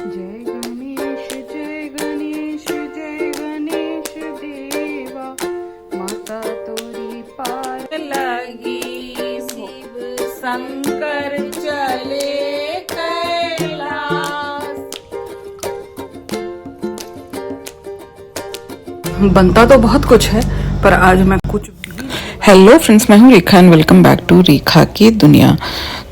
जय गणेश देवा, माता तोरी पार लगी, शिव शंकर चले कैलाश। बनता तो बहुत कुछ है पर आज मैं कुछ। हेलो फ्रेंड्स, मैं हूँ रेखा एंड वेलकम बैक टू रेखा की दुनिया।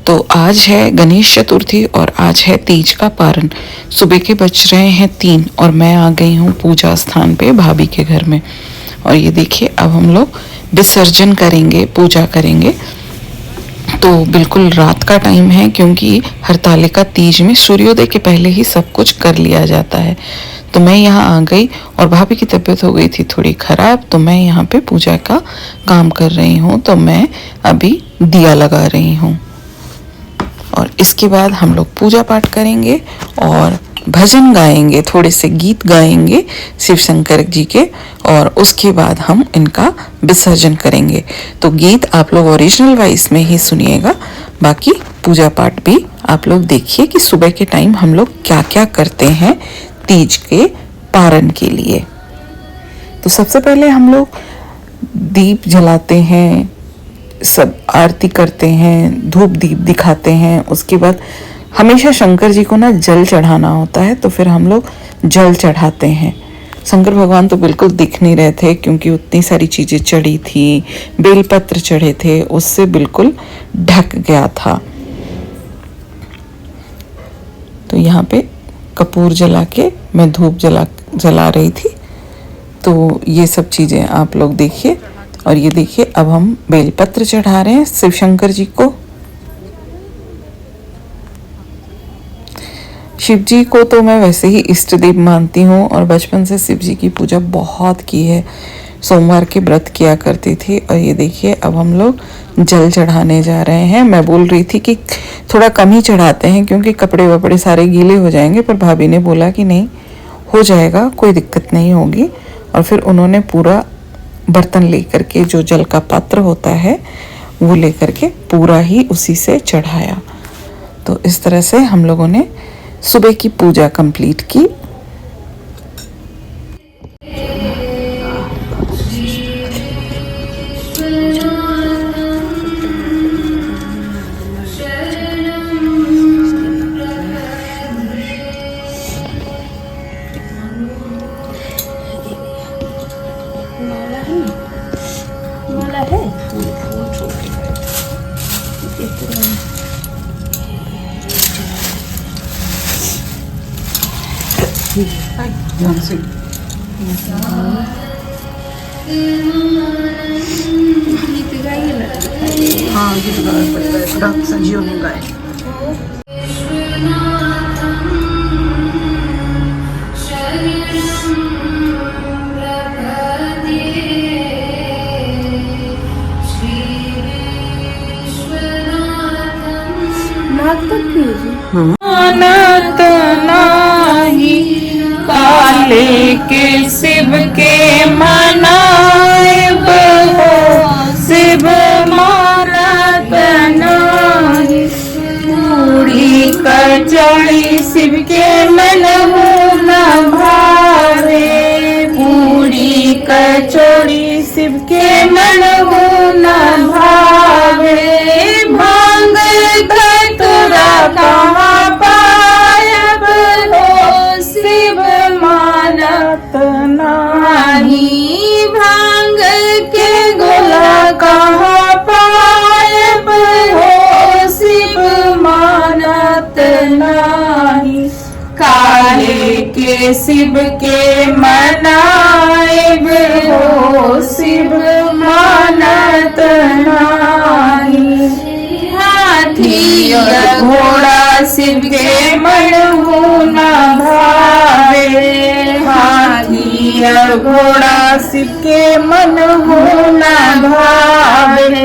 तो आज है गणेश चतुर्थी और आज है तीज का पारण। सुबह के बज रहे हैं 3 और मैं आ गई हूँ पूजा स्थान पे भाभी के घर में। और ये देखिए अब हम लोग विसर्जन करेंगे, पूजा करेंगे। तो बिल्कुल रात का टाइम है क्योंकि हरतालिका तीज में सूर्योदय के पहले ही सब कुछ कर लिया जाता है। तो मैं यहाँ आ गई और भाभी की तबीयत हो गई थी थोड़ी ख़राब, तो मैं यहाँ पे पूजा का काम कर रही हूँ। तो मैं अभी दिया लगा रही हूँ और इसके बाद हम लोग पूजा पाठ करेंगे और भजन गाएंगे, थोड़े से गीत गाएंगे शिव शंकर जी के, और उसके बाद हम इनका विसर्जन करेंगे। तो गीत आप लोग ओरिजिनल वॉइस में ही सुनिएगा, बाकी पूजा पाठ भी आप लोग देखिए कि सुबह के टाइम हम लोग क्या क्या करते हैं तीज के पारण के लिए। तो सबसे पहले हम लोग दीप जलाते हैं, सब आरती करते हैं, धूप दीप दिखाते हैं। उसके बाद हमेशा शंकर जी को ना जल चढ़ाना होता है, तो फिर हम लोग जल चढ़ाते हैं। शंकर भगवान तो बिल्कुल दिख नहीं रहे थे क्योंकि उतनी सारी चीज़ें चढ़ी थी, बेलपत्र चढ़े थे, उससे बिल्कुल ढक गया था। तो यहाँ पे कपूर जला के मैं धूप जला रही थी। तो ये सब चीज़ें आप लोग देखिए। और ये देखिए अब हम बेलपत्र चढ़ा रहे हैं शिव शंकर जी को। शिव जी को तो मैं वैसे ही इष्ट देव मानती हूँ और बचपन से शिव जी की पूजा बहुत की है, सोमवार के व्रत किया करती थी। और ये देखिए अब हम लोग जल चढ़ाने जा रहे हैं। मैं बोल रही थी कि थोड़ा कम ही चढ़ाते हैं क्योंकि कपड़े वपड़े सारे गीले हो जाएंगे, पर भाभी ने बोला कि नहीं हो जाएगा, कोई दिक्कत नहीं होगी। और फिर उन्होंने पूरा बर्तन लेकर के, जो जल का पात्र होता है वो लेकर के पूरा ही उसी से चढ़ाया। तो इस तरह से हम लोगों ने सुबह की पूजा कंप्लीट की। हाँ गीत गाना पड़ेगा, रात संजियो नहीं गाए। मानत नाही काले के शिव के मनाएब हो, शिव मानत नाही। पूरी कचौड़ी शिव के मन न भावे, पूरी कचौड़ी शिव के मन न भावे। भांग धतूरा कहाँ पायब हो, शिव मानत नाही। भांग के गोला कहाँ पायब हो, शिव मानत नाही। काले के शिव के मनाएब हो, शिव मानत नाही। हाथी घोड़ा शिव के मन न भावे, हाथी घोड़ा शिव के मन न भावे।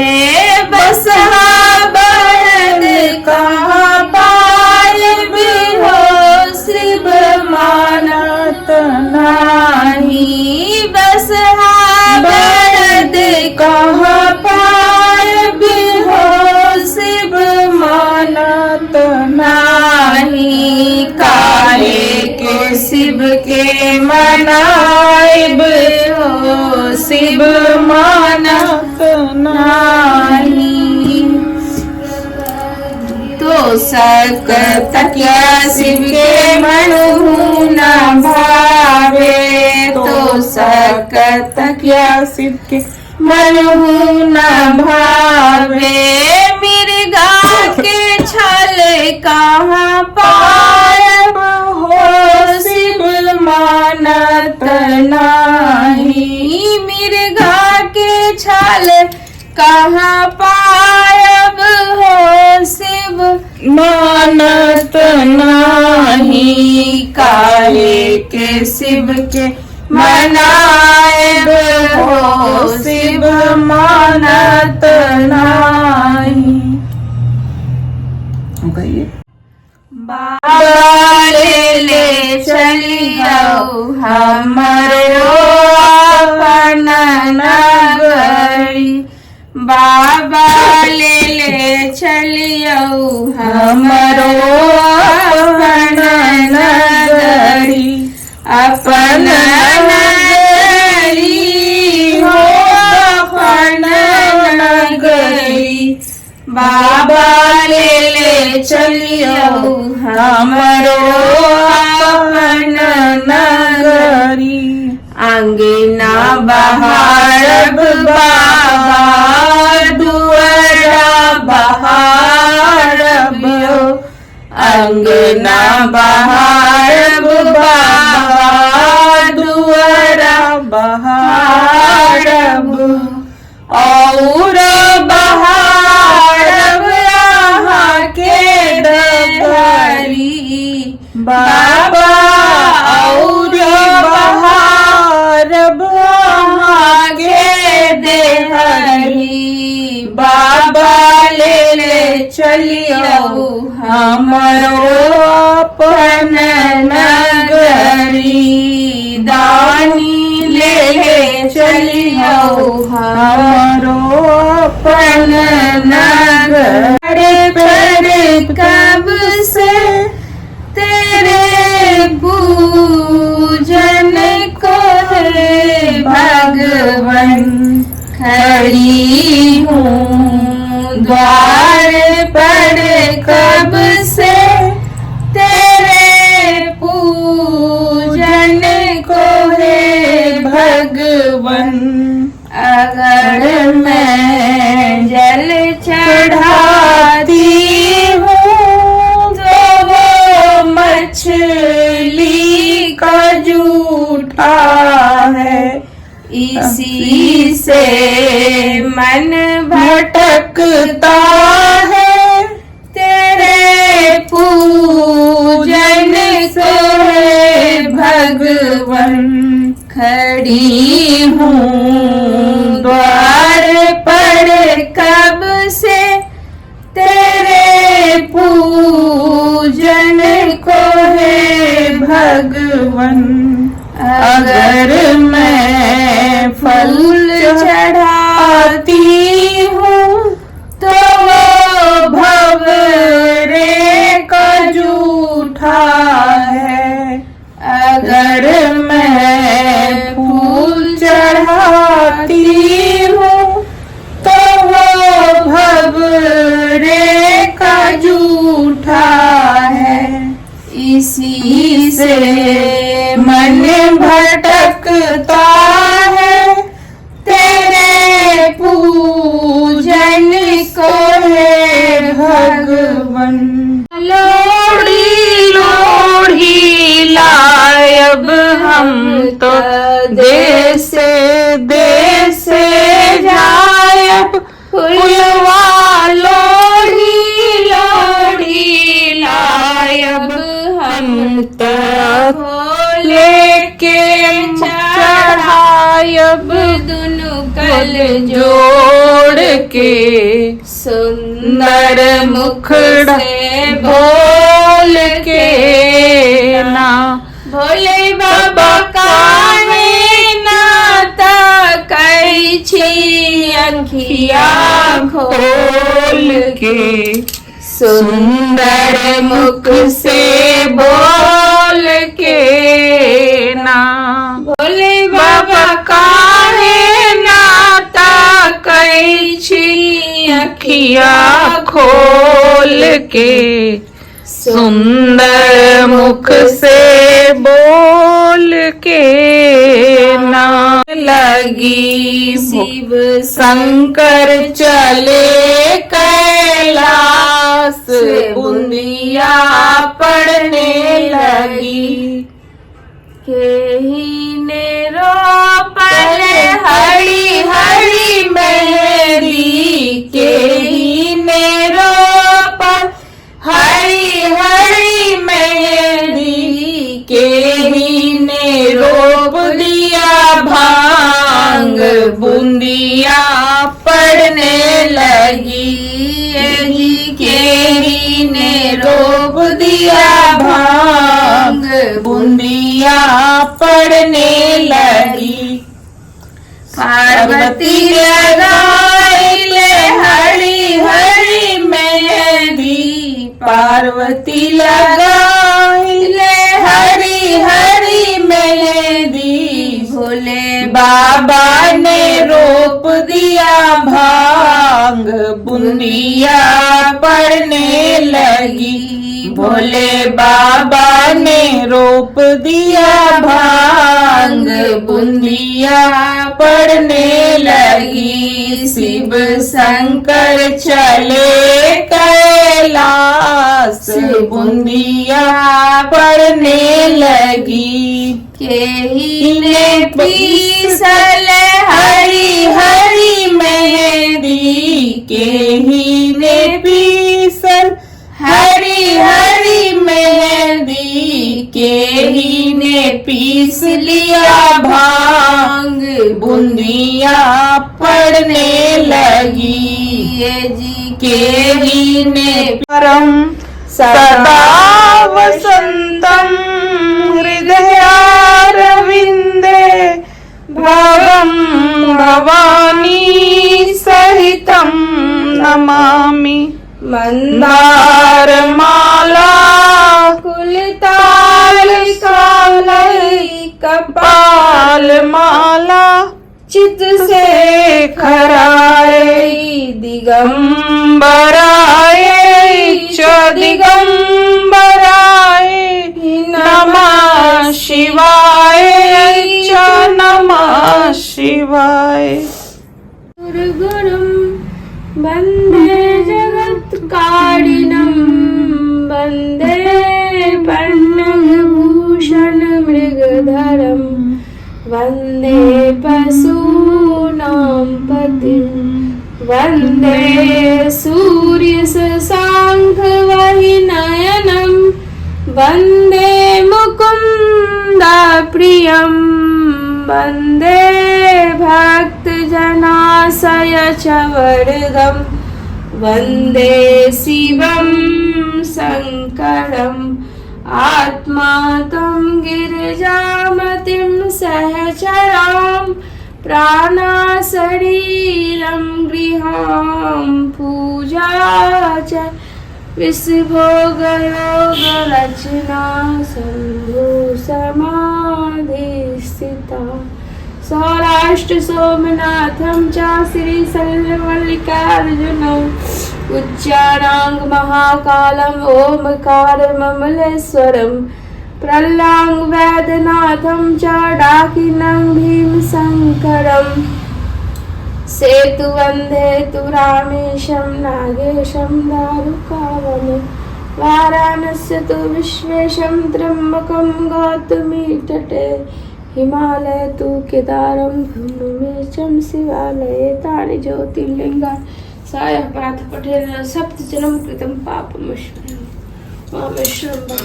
बसहा बलद कहाँ पायब हो, शिव मानत नाही। बसहा बलद कहाँ पायब हो, शिव मानत नाही। काले शिव के मनाइब हो शिव मानत नाही। तो सकत क्या शिव के मनहु न भावे, तो सकत क्या शिव के मनहु न भावे। मिर्गा के छल कहाँ पायब हो शिव मानत नाही। मिर्गा के छल कहाँ पायब हो शिव मानत नाही। काहे के शिव के मनाइब हो शिव मानत नाही। बाबा ले चलियो हमरो अपन नगरी। बाबा ले चलियो हमरो अपन नगरी। अपन नगरी हो अपन नगरी। बाबा ले चलियो हमरो अपन नगरी। अंगना बहारब बाबा दुआरा बहारब। अंगना बहारब बाबा दुआरा बहारब। और बहारब यहाँ के दहरी बाबा। और बहारब यहाँ के देहरी। बाबा ले चलियो हमरो अपन नगरी। दानी ले चलियो हमरो अपन नगरी। पर कब से तेरे पूजन को है भगवन। खड़ी हूँ द्वार पर कब से तेरे पूजन को है भगवन। अगर मैं जल चढ़ाती हूँ तो वो मछली का जूठा है। इसी से मन भटकता है तेरे पूजन को है भगवन। खड़ी हूँ द्वार पर कब से तेरे पूजन को है भगवन। अगर मैं फूल चढ़ाती हूँ तो वो भंवरे का जूठा है। अगर मैं फूल चढ़ाती हूँ तो वो भंवरे का जूठा है। इसी से मन भटकता है तेरे पूजन को है भगवन। लोढ़ी लोढ़ी लायब हम तो देश देश जायब। फुलवा लोढ़ी लोढ़ी लायब हम तो लेके चढ़ायब। दुनु कल जोड़ के सुंदर मुखड़ा बोल के ना। भोले बाबा काहे नाता कैछी अंखिया खोल के। सुंदर मुख से बोल के अखिया खोल के सुंदर मुख से बोल के नाम लगी शिव शंकर चले कैलाश बुंदिया पड़ने लगी केही ने रोपल हरी हरी मेहंदी केही ने रोपल हरी हरी मेहंदी केही ने रोप दिया भांग बूंदिया पड़ने लगी केही ने रोप दिया भांग बूंदिया पड़ने लगी पार्वती लगाइले हरी हरी मेहंदी पार्वती लगाइले हरी हरी मेहंदी भोले बाबा ने रोप दिया भांग बूंदिया पड़ने लगी भोले बाबा ने रोप दिया भांग बूंदिया पड़ने लगी शिव शंकर चले कैलाश बूंदिया पड़ने लगी केही ने पीसल हरी हरी मेहंदी केही ने पीसल हरी हरी मेहंदी केही ने पीस लिया भांग बूंदिया पड़ने लगी केही ने परम सदा वसंतम हृदयारविंदे भवं भवानी सहितं नमामि मंदार माला कुलताल कपाल माला चित से खराए दिगंबराय च दिगंबराय नमः शिवाय च नमः शिवाय गुरुं वंदे जगत्कारिणं वंदे पन्नगभूषण मृगधरं वंदे पशूनां पतिं वंदे सूर्यशशांक वहिनयनं वंदे मुकुन्द प्रियं वंदे भक्तजनाशय च वरदं वंदे शिवं शंकरम् आत्मातं गिरिजामतिं सहचरां प्राणशरीरं गृहां पूजा च विश्वभोगयोगरचना शम्भो समाधिस्थिता सौराष्ट्र सोमनाथं च श्रीशैलमल्लिकार्जुनम् उच्चारांग महाकालम ओमकारममलेश्वरम प्रलंग वैद्यनाथं च डाकिनं भीमशंकरम् सेतुवंदे तु रामेशं नागेशं दारुकावने वाराणस्य तु विश्वेशं त्र्यंबकं गौतमी तटे हिमालय तु केदारं धनुमेशं शिवालये तानि ज्योतिर्लिंगानि सायपाथ पठेन सप्तजन्म कृतं पापमश्वरं बम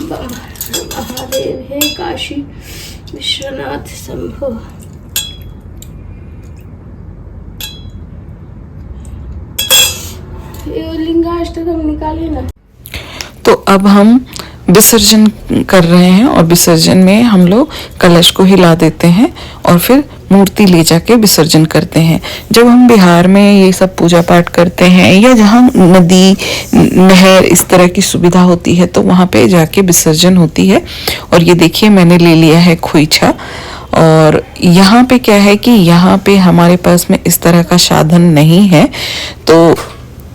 बम महादेव हे काशी विश्वनाथ शंभो ये लिंगाष्टकम निकालिए ना। तो अब हम विसर्जन कर रहे हैं और विसर्जन में हम लोग कलश को हिला देते हैं और फिर मूर्ति ले जाके विसर्जन करते हैं। जब हम बिहार में ये सब पूजा पाठ करते हैं या जहाँ नदी नहर इस तरह की सुविधा होती है तो वहाँ पे जाके विसर्जन होती है। और ये देखिए मैंने ले लिया है खोइछा। और यहाँ पे क्या है कि यहाँ पे हमारे पास में इस तरह का साधन नहीं है, तो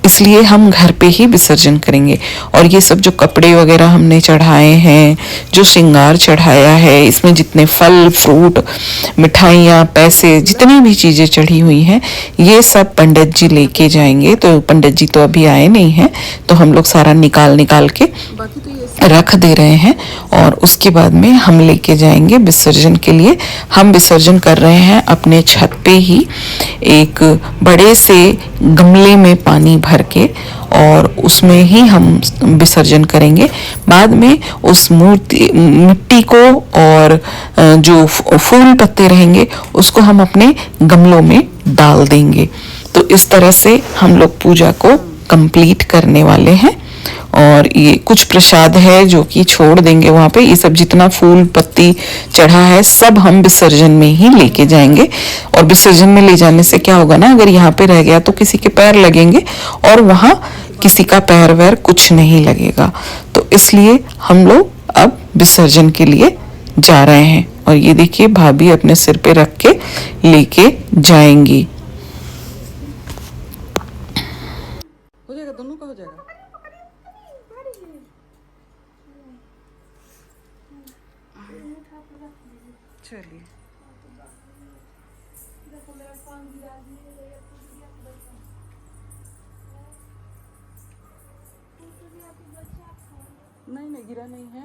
इसलिए हम घर पे ही विसर्जन करेंगे। और ये सब जो कपड़े वगैरह हमने चढ़ाए हैं, जो श्रृंगार चढ़ाया है, इसमें जितने फल फ्रूट मिठाइयाँ पैसे जितनी भी चीज़ें चढ़ी हुई हैं, ये सब पंडित जी लेके जाएंगे। तो पंडित जी तो अभी आए नहीं हैं, तो हम लोग सारा निकाल निकाल के रख दे रहे हैं और उसके बाद में हम लेके जाएंगे विसर्जन के लिए। हम विसर्जन कर रहे हैं अपने छत पे ही एक बड़े से गमले में पानी भर के, और उसमें ही हम विसर्जन करेंगे। बाद में उस मूर्ति मिट्टी को और जो फूल पत्ते रहेंगे उसको हम अपने गमलों में डाल देंगे। तो इस तरह से हम लोग पूजा को कंप्लीट करने वाले हैं। और ये कुछ प्रसाद है जो कि छोड़ देंगे वहाँ पे। ये सब जितना फूल पत्ती चढ़ा है सब हम विसर्जन में ही लेके जाएंगे। और विसर्जन में ले जाने से क्या होगा ना, अगर यहाँ पे रह गया तो किसी के पैर लगेंगे और वहाँ किसी का पैर वैर कुछ नहीं लगेगा। तो इसलिए हम लोग अब विसर्जन के लिए जा रहे हैं। और ये देखिए भाभी अपने सिर पे रख के लेके जाएंगी। हो जाएगा, दोनों का हो जाएगा। चलिए नहीं नहीं गिरा नहीं है।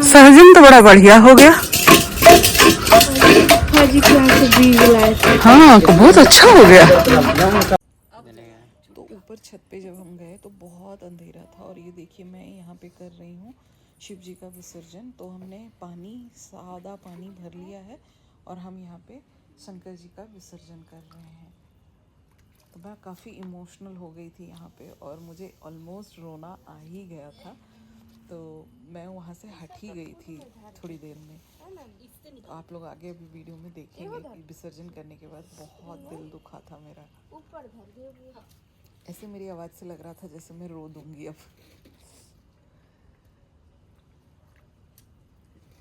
सहजन तो बड़ा बढ़िया हो गया। हाँ बहुत अच्छा हो गया। तो ऊपर छत पे जब हम गए तो बहुत अंधेरा था। और ये देखिए मैं यहाँ पे कर रही हूँ शिव जी का विसर्जन। तो हमने पानी, सादा पानी भर लिया है और हम यहाँ पे शंकर जी का विसर्जन कर रहे हैं। तो मैं काफ़ी इमोशनल हो गई थी यहाँ पे और मुझे ऑलमोस्ट रोना आ ही गया था। तो मैं वहाँ से हट ही गई थी थोड़ी देर में। तो आप लोग आगे अभी वीडियो में देखेंगे कि विसर्जन करने के बाद बहुत दिल दुखा था मेरा। ऐसे मेरी आवाज़ से लग रहा था जैसे मैं रो दूंगी अब।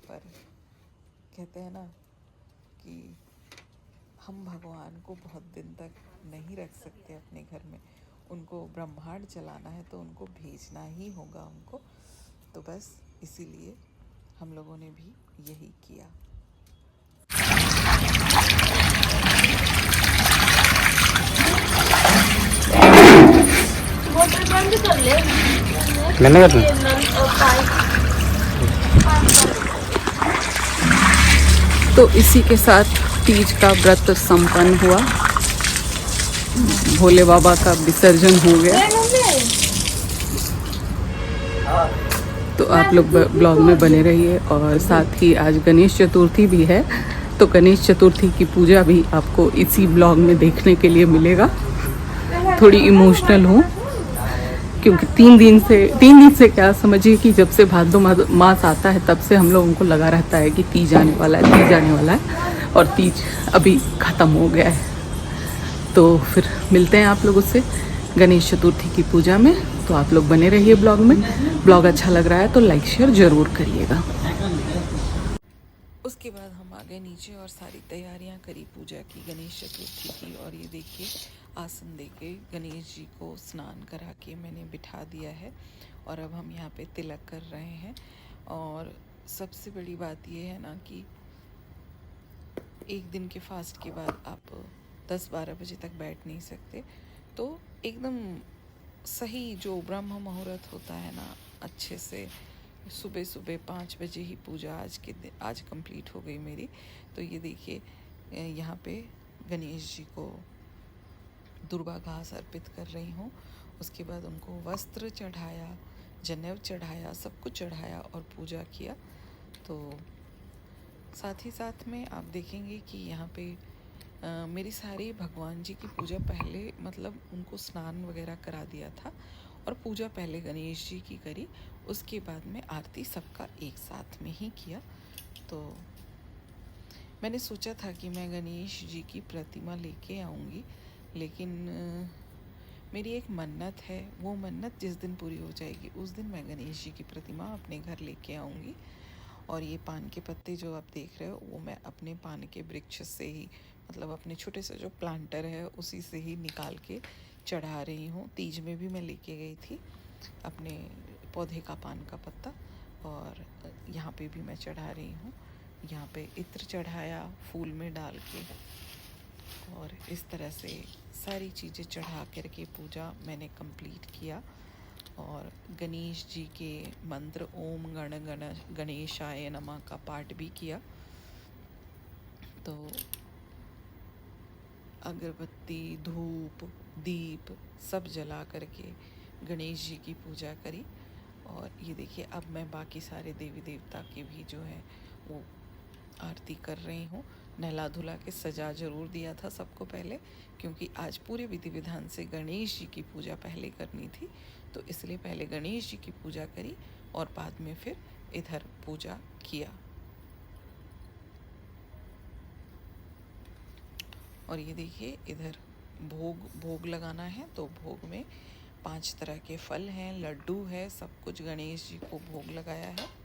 पर कहते हैं ना कि हम भगवान को बहुत दिन तक नहीं रख सकते अपने घर में। उनको ब्रह्मांड चलाना है तो उनको भेजना ही होगा उनको। तो बस इसीलिए हम लोगों ने भी यही किया। तो इसी के साथ तीज का व्रत संपन्न हुआ। भोले बाबा का विसर्जन हो गया। तो आप लोग ब्लॉग में बने रहिए। और साथ ही आज गणेश चतुर्थी भी है, तो गणेश चतुर्थी की पूजा भी आपको इसी ब्लॉग में देखने के लिए मिलेगा। थोड़ी इमोशनल हूँ क्योंकि 3 दिन से क्या समझिए कि जब से भादो मास आता है तब से हम लोगों को लगा रहता है कि तीज आने वाला है, तीज आने वाला है। और तीज अभी ख़त्म हो गया है। तो फिर मिलते हैं आप लोगों से गणेश चतुर्थी की पूजा में। तो आप लोग बने रहिए ब्लॉग में। ब्लॉग अच्छा लग रहा है तो लाइक शेयर ज़रूर करिएगा। उसके बाद हम आ गए नीचे और सारी तैयारियां करी पूजा की, गणेश चतुर्थी की। और ये देखिए आसन देके गणेश जी को स्नान करा के मैंने बिठा दिया है। और अब हम यहाँ पे तिलक कर रहे हैं। और सबसे बड़ी बात ये है ना कि एक दिन के फास्ट के बाद आप 10-12 बजे तक बैठ नहीं सकते। तो एकदम सही जो ब्रह्म मुहूर्त होता है ना, अच्छे से सुबह सुबह 5 बजे ही पूजा आज कंप्लीट हो गई मेरी। तो ये देखिए यहाँ पे गणेश जी को दुर्वा घास अर्पित कर रही हूँ। उसके बाद उनको वस्त्र चढ़ाया, जनेऊ चढ़ाया, सब कुछ चढ़ाया और पूजा किया। तो साथ ही साथ में आप देखेंगे कि यहाँ पे मेरी सारी भगवान जी की पूजा पहले, मतलब उनको स्नान वगैरह करा दिया था और पूजा पहले गणेश जी की करी। उसके बाद में आरती सबका एक साथ में ही किया। तो मैंने सोचा था कि मैं गणेश जी की प्रतिमा लेके आऊँगी, लेकिन मेरी एक मन्नत है, वो मन्नत जिस दिन पूरी हो जाएगी उस दिन मैं गणेश जी की प्रतिमा अपने घर लेके आऊँगी। और ये पान के पत्ते जो आप देख रहे हो वो मैं अपने पान के वृक्ष से ही, मतलब अपने छोटे से जो प्लांटर है उसी से ही निकाल के चढ़ा रही हूँ। तीज में भी मैं लेके गई थी अपने पौधे का पान का पत्ता, और यहाँ पे भी मैं चढ़ा रही हूँ। यहाँ पे इत्र चढ़ाया फूल में डाल के, और इस तरह से सारी चीज़ें चढ़ा करके पूजा मैंने कंप्लीट किया। और गणेश जी के मंत्र ओम गण गण गणेशाय नमः का पाठ भी किया। तो अगरबत्ती, धूप, दीप सब जला करके गणेश जी की पूजा करी। और ये देखिए अब मैं बाकी सारे देवी देवता के भी जो है वो आरती कर रही हूँ। नहला धुला के सजा ज़रूर दिया था सबको पहले, क्योंकि आज पूरे विधि विधान से गणेश जी की पूजा पहले करनी थी, तो इसलिए पहले गणेश जी की पूजा करी और बाद में फिर इधर पूजा किया। और ये देखिए इधर भोग लगाना है, तो भोग में 5 तरह के फल हैं, लड्डू है, सब कुछ गणेश जी को भोग लगाया है।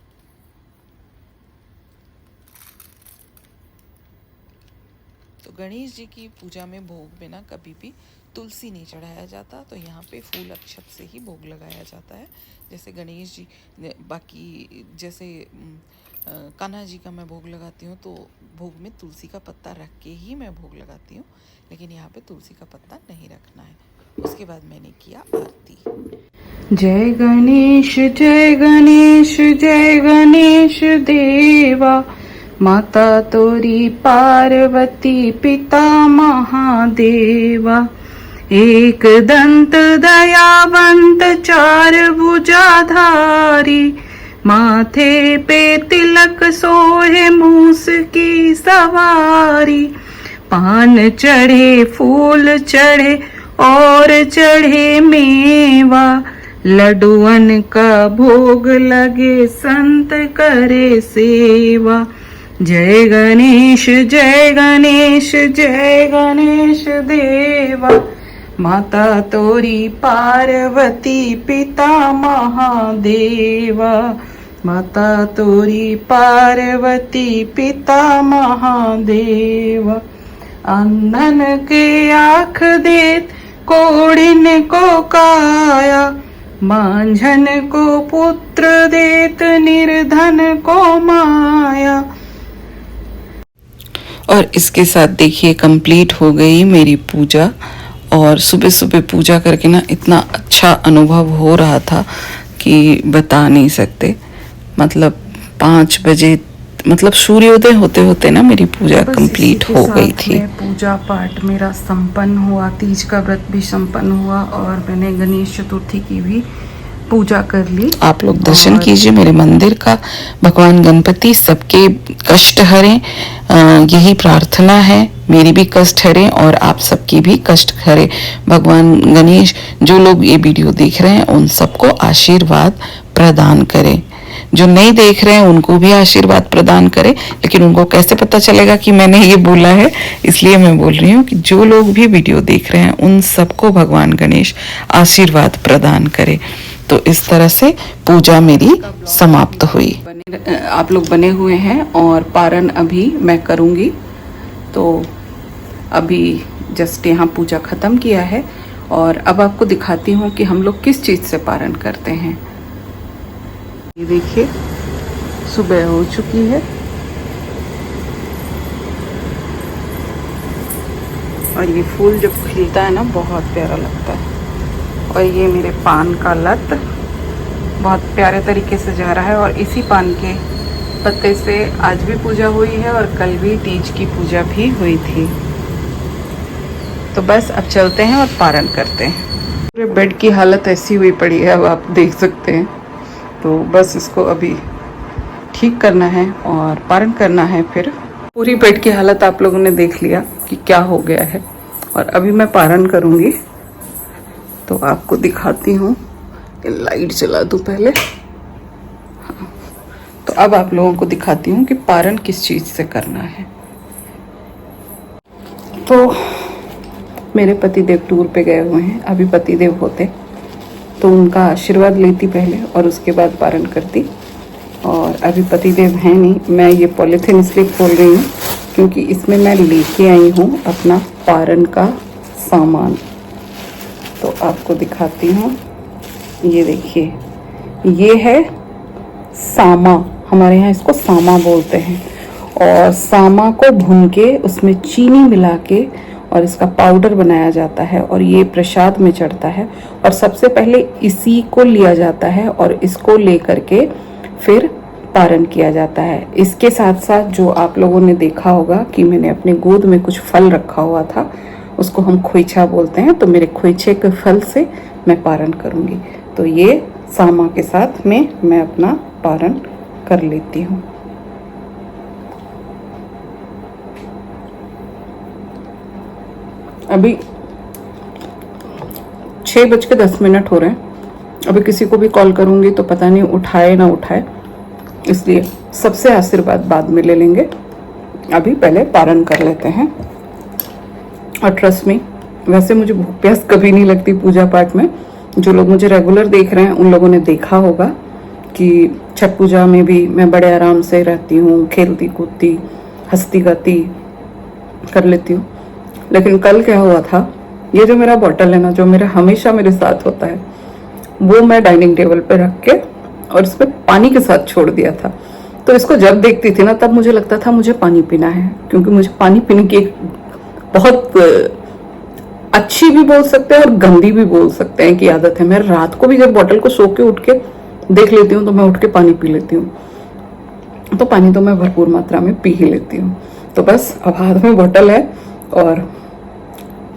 तो गणेश जी की पूजा में भोग में ना कभी भी तुलसी नहीं चढ़ाया जाता, तो यहाँ पे फूल अक्षत से ही भोग लगाया जाता है। जैसे गणेश जी, बाकी जैसे कान्हा जी का मैं भोग लगाती हूँ तो भोग में तुलसी का पत्ता रख के ही मैं भोग लगाती हूँ, लेकिन यहाँ पे तुलसी का पत्ता नहीं रखना है। उसके बाद मैंने किया आरती। जय गणेश जय गणेश जय गणेश देवा, माता तोरी पार्वती पिता महादेवा। एक दंत दयावंत चार भुजाधारी, माथे पे तिलक सोहे मूस की सवारी। पान चढ़े फूल चढ़े और चढ़े मेवा, लड्डुअन का भोग लगे संत करे सेवा। जय गणेश जय गणेश जय गणेश देवा, माता तोरी पार्वती पिता महादेवा। माता तोरी पार्वती पिता महादेवा। आंगन के आँख देत कोड़िन को काया, मांझन को पुत्र देत निर्धन को माया। और इसके साथ देखिए कंप्लीट हो गई मेरी पूजा। और सुबह सुबह पूजा करके ना इतना अच्छा अनुभव हो रहा था कि बता नहीं सकते। मतलब 5 बजे, मतलब सूर्योदय होते होते ना मेरी पूजा कंप्लीट हो गई थी। पूजा पाठ मेरा संपन्न हुआ, तीज का व्रत भी संपन्न हुआ और मैंने गणेश चतुर्थी की भी पूजा कर ली। आप लोग दर्शन कीजिए मेरे मंदिर का। भगवान गणपति सबके कष्ट हरें, यही प्रार्थना है। मेरी भी कष्ट हरें और आप सबकी भी कष्ट हरें। भगवान गणेश जो लोग ये वीडियो देख रहे हैं उन सबको आशीर्वाद प्रदान करें। जो नहीं देख रहे हैं उनको भी आशीर्वाद प्रदान करें, लेकिन उनको कैसे पता चलेगा कि मैंने ये बोला है, इसलिए मैं बोल रही हूँ कि जो लोग भी वीडियो देख रहे हैं उन सबको भगवान गणेश आशीर्वाद प्रदान करे। तो इस तरह से पूजा मेरी समाप्त हुई। आप लोग बने हुए हैं और पारण अभी मैं करूँगी। तो अभी जस्ट यहाँ पूजा ख़त्म किया है और अब आपको दिखाती हूँ कि हम लोग किस चीज़ से पारण करते हैं। ये देखिए सुबह हो चुकी है और ये फूल जब खिलता है ना बहुत प्यारा लगता है। और ये मेरे पान का लत बहुत प्यारे तरीके से जा रहा है और इसी पान के पत्ते से आज भी पूजा हुई है और कल भी तीज की पूजा भी हुई थी। तो बस अब चलते हैं और पारण करते हैं। पूरे बेड की हालत ऐसी हुई पड़ी है, अब आप देख सकते हैं। तो बस इसको अभी ठीक करना है और पारण करना है। फिर पूरी बेड की हालत आप लोगों ने देख लिया कि क्या हो गया है और अभी मैं पारण करूँगी। तो आपको दिखाती हूँ, लाइट जला दूँ पहले। हाँ। तो अब आप लोगों को दिखाती हूँ कि पारण किस चीज़ से करना है। तो मेरे पतिदेव टूर पे गए हुए हैं, अभी पतिदेव होते तो उनका आशीर्वाद लेती पहले और उसके बाद पारण करती। और अभी पतिदेव हैं नहीं। मैं ये पॉलीथीन इसलिए खोल रही हूँ क्योंकि इसमें मैं लेके आई हूँ अपना पारण का सामान। तो आपको दिखाती हूँ, ये देखिए, ये है सामा, हमारे यहाँ इसको सामा बोलते हैं। और सामा को भून के उसमें चीनी मिला के और इसका पाउडर बनाया जाता है और ये प्रसाद में चढ़ता है। और सबसे पहले इसी को लिया जाता है और इसको लेकर के फिर पारण किया जाता है। इसके साथ साथ जो आप लोगों ने देखा होगा कि मैंने अपने गोद में कुछ फल रखा हुआ था, उसको हम खोइछा बोलते हैं, तो मेरे खोइछे के फल से मैं पारण करूँगी। तो ये सामा के साथ में मैं अपना पारण कर लेती हूँ। अभी 6:10 हो रहे हैं। अभी किसी को भी कॉल करूँगी तो पता नहीं उठाए ना उठाए, इसलिए सबसे आशीर्वाद बाद में ले लेंगे। अभी पहले पारण कर लेते हैं। और ट्रस्ट मी, वैसे मुझे भूख प्यास कभी नहीं लगती पूजा पाठ में। जो लोग मुझे रेगुलर देख रहे हैं उन लोगों ने देखा होगा कि छठ पूजा में भी मैं बड़े आराम से रहती हूँ, खेलती कूदती हंसती गाती कर लेती हूँ। लेकिन कल क्या हुआ था, ये जो मेरा बॉटल है ना, जो मेरा हमेशा मेरे साथ होता है, वो मैं डाइनिंग टेबल पे रख के और इसमें पानी के साथ छोड़ दिया था। तो इसको जब देखती थी ना, तब मुझे लगता था मुझे पानी पीना है, क्योंकि मुझे पानी पीने की एक बहुत अच्छी भी बोल सकते हैं और गंदी भी बोल सकते हैं कि आदत है। मैं रात को भी जब बॉटल को सो के उठ के देख लेती हूँ तो मैं उठ के पानी पी लेती हूँ। तो पानी तो मैं भरपूर मात्रा में पी ही लेती हूँ। तो बस अब हाथ में बॉटल है और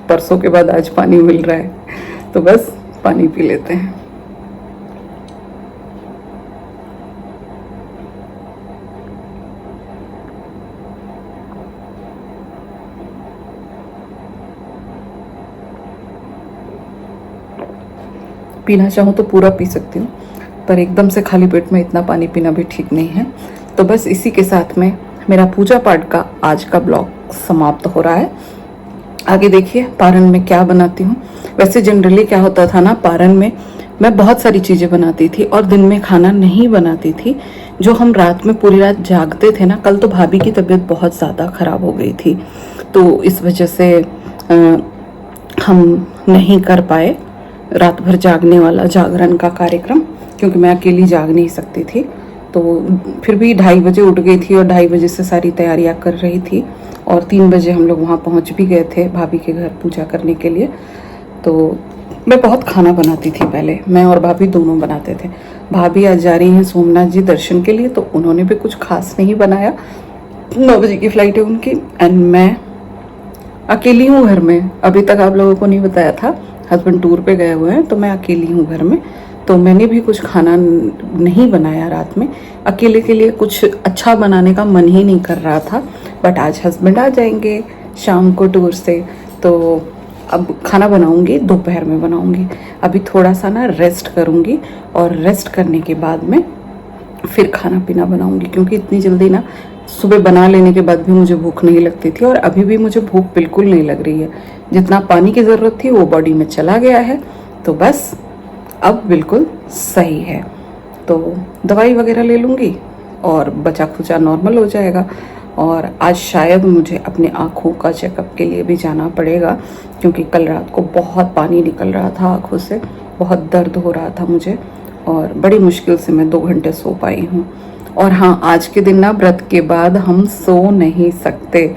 परसों के बाद आज पानी मिल रहा है, तो बस पानी पी लेते हैं। पीना चाहूँ तो पूरा पी सकती हूँ, पर एकदम से खाली पेट में इतना पानी पीना भी ठीक नहीं है। तो बस इसी के साथ में मेरा पूजा पाठ का आज का ब्लॉग समाप्त हो रहा है। आगे देखिए पारण में क्या बनाती हूँ। वैसे जनरली क्या होता था ना, पारण में मैं बहुत सारी चीज़ें बनाती थी और दिन में खाना नहीं बनाती थी। जो हम रात में पूरी रात जागते थे ना, कल तो भाभी की तबीयत बहुत ज़्यादा ख़राब हो गई थी, तो इस वजह से हम नहीं कर पाए रात भर जागने वाला जागरण का कार्यक्रम, क्योंकि मैं अकेली जाग नहीं सकती थी। तो फिर भी 2:30 बजे उठ गई थी और 2:30 बजे से सारी तैयारियां कर रही थी और 3 बजे हम लोग वहाँ पहुँच भी गए थे भाभी के घर पूजा करने के लिए। तो मैं बहुत खाना बनाती थी पहले, मैं और भाभी दोनों बनाते थे। भाभी आज जा रही हैं सोमनाथ जी दर्शन के लिए, तो उन्होंने भी कुछ खास नहीं बनाया, 9 बजे की फ्लाइट है उनकी। एंड मैं अकेली हूँ घर में। अभी तक आप लोगों को नहीं बताया था, हस्बैंड टूर पे गए हुए हैं, तो मैं अकेली हूँ घर में। तो मैंने भी कुछ खाना नहीं बनाया रात में। अकेले के लिए कुछ अच्छा बनाने का मन ही नहीं कर रहा था, बट आज हस्बैंड आ जाएंगे शाम को टूर से, तो अब खाना बनाऊंगी, दोपहर में बनाऊंगी। अभी थोड़ा सा ना रेस्ट करूंगी और रेस्ट करने के बाद में फिर खाना पीना बनाऊंगी, क्योंकि इतनी जल्दी ना सुबह बना लेने के बाद भी मुझे भूख नहीं लगती थी और अभी भी मुझे भूख बिल्कुल नहीं लग रही है। जितना पानी की ज़रूरत थी वो बॉडी में चला गया है, तो बस अब बिल्कुल सही है। तो दवाई वगैरह ले लूँगी और बचा खुचा नॉर्मल हो जाएगा। और आज शायद मुझे अपने आँखों का चेकअप के लिए भी जाना पड़ेगा, क्योंकि कल रात को बहुत पानी निकल रहा था आँखों से, बहुत दर्द हो रहा था मुझे और बड़ी मुश्किल से मैं 2 घंटे सो पाई हूँ। और हाँ, आज के दिन ना व्रत के बाद हम सो नहीं सकते,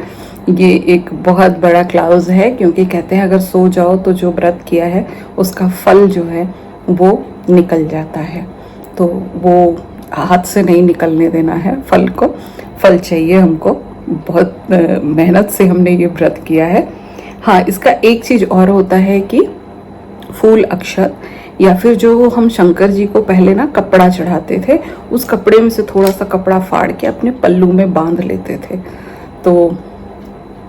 ये एक बहुत बड़ा क्लाउज है, क्योंकि कहते हैं अगर सो जाओ तो जो व्रत किया है उसका फल जो है वो निकल जाता है। तो वो हाथ से नहीं निकलने देना है फल को, फल चाहिए हमको। बहुत मेहनत से हमने ये व्रत किया है। हाँ, इसका एक चीज़ और होता है कि फूल अक्षत या फिर जो हम शंकर जी को पहले ना कपड़ा चढ़ाते थे, उस कपड़े में से थोड़ा सा कपड़ा फाड़ के अपने पल्लू में बांध लेते थे। तो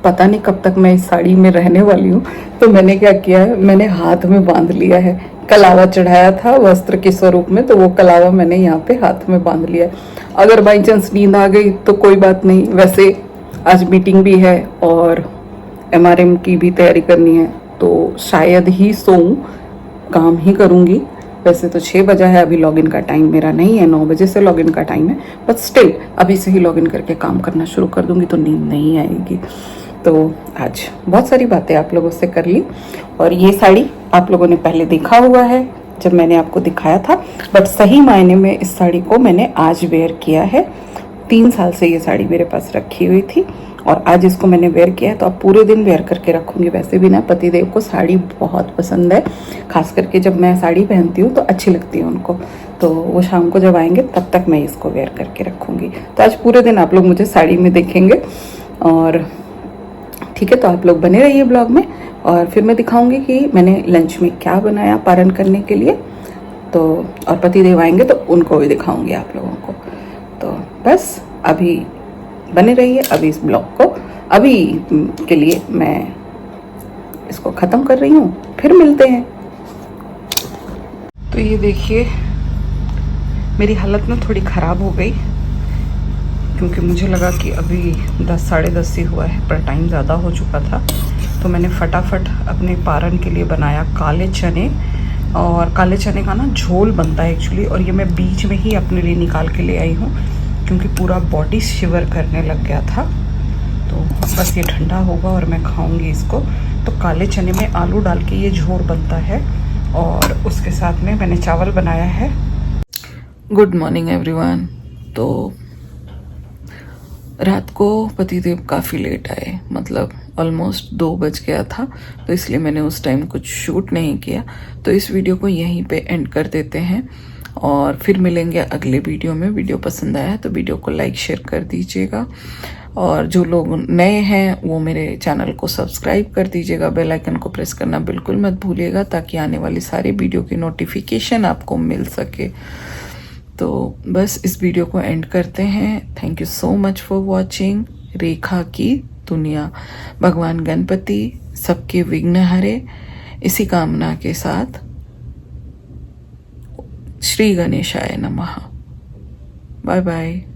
पता नहीं कब तक मैं इस साड़ी में रहने वाली हूँ, तो मैंने क्या किया है, मैंने हाथ में बांध लिया है। कलावा चढ़ाया था वस्त्र के स्वरूप में, तो वो कलावा मैंने यहाँ पे हाथ में बांध लिया है। अगर बाई चांस नींद आ गई तो कोई बात नहीं। वैसे आज मीटिंग भी है और MRM की भी तैयारी करनी है, तो शायद ही सोऊं, काम ही करूँगी। वैसे तो 6 बजा है, अभी लॉगिन का टाइम मेरा नहीं है, 9 बजे से लॉगिन का टाइम है, बट स्टिल अभी से ही लॉगिन करके काम करना शुरू कर दूँगी तो नींद नहीं आएगी। तो आज बहुत सारी बातें आप लोगों से कर ली। और ये साड़ी आप लोगों ने पहले देखा हुआ है जब मैंने आपको दिखाया था, बट सही मायने में इस साड़ी को मैंने आज वेयर किया है। 3 साल से ये साड़ी मेरे पास रखी हुई थी और आज इसको मैंने वेयर किया है, तो अब पूरे दिन वेयर करके रखूँगी। वैसे भी ना पतिदेव को साड़ी बहुत पसंद है, खास करके जब मैं साड़ी पहनती हूँ तो अच्छी लगती है उनको, तो वो शाम को जब आएंगे तब तक मैं इसको वेयर करके रखूँगी। तो आज पूरे दिन आप लोग मुझे साड़ी में देखेंगे। और ठीक है, तो आप लोग बने रहिए ब्लॉग में और फिर मैं दिखाऊंगी कि मैंने लंच में क्या बनाया पारण करने के लिए। तो और पतिदेव आएंगे तो उनको भी दिखाऊंगी आप लोगों को। तो बस अभी बने रहिए। अभी इस ब्लॉग को अभी के लिए मैं इसको ख़त्म कर रही हूँ, फिर मिलते हैं। तो ये देखिए मेरी हालत ना थोड़ी ख़राब हो गई, क्योंकि मुझे लगा कि अभी 10 साढ़े 10 ही हुआ है, पर टाइम ज़्यादा हो चुका था। तो मैंने फटाफट अपने पारण के लिए बनाया काले चने, और काले चने का ना झोल बनता है एक्चुअली, और ये मैं बीच में ही अपने लिए निकाल के ले आई हूँ क्योंकि पूरा बॉडी शिवर करने लग गया था। तो बस ये ठंडा होगा और मैं खाऊंगी इसको। तो काले चने में आलू डाल के ये झोल बनता है, और उसके साथ में मैंने चावल बनाया है। Good morning everyone. तो रात को पतिदेव काफ़ी लेट आए, मतलब ऑलमोस्ट 2 बज गया था, तो इसलिए मैंने उस टाइम कुछ शूट नहीं किया। तो इस वीडियो को यहीं पे एंड कर देते हैं और फिर मिलेंगे अगले वीडियो में। वीडियो पसंद आया तो वीडियो को लाइक शेयर कर दीजिएगा, और जो लोग नए हैं वो मेरे चैनल को सब्सक्राइब कर दीजिएगा। बेल आइकन को प्रेस करना बिल्कुल मत भूलिएगा, ताकि आने वाली सारी वीडियो की नोटिफिकेशन आपको मिल सके। तो बस इस वीडियो को एंड करते हैं। Thank you so much for watching Rekha की दुनिया। भगवान गणपति सबके विघ्न हरे, इसी कामना के साथ श्री गणेशाय नमः। Bye bye.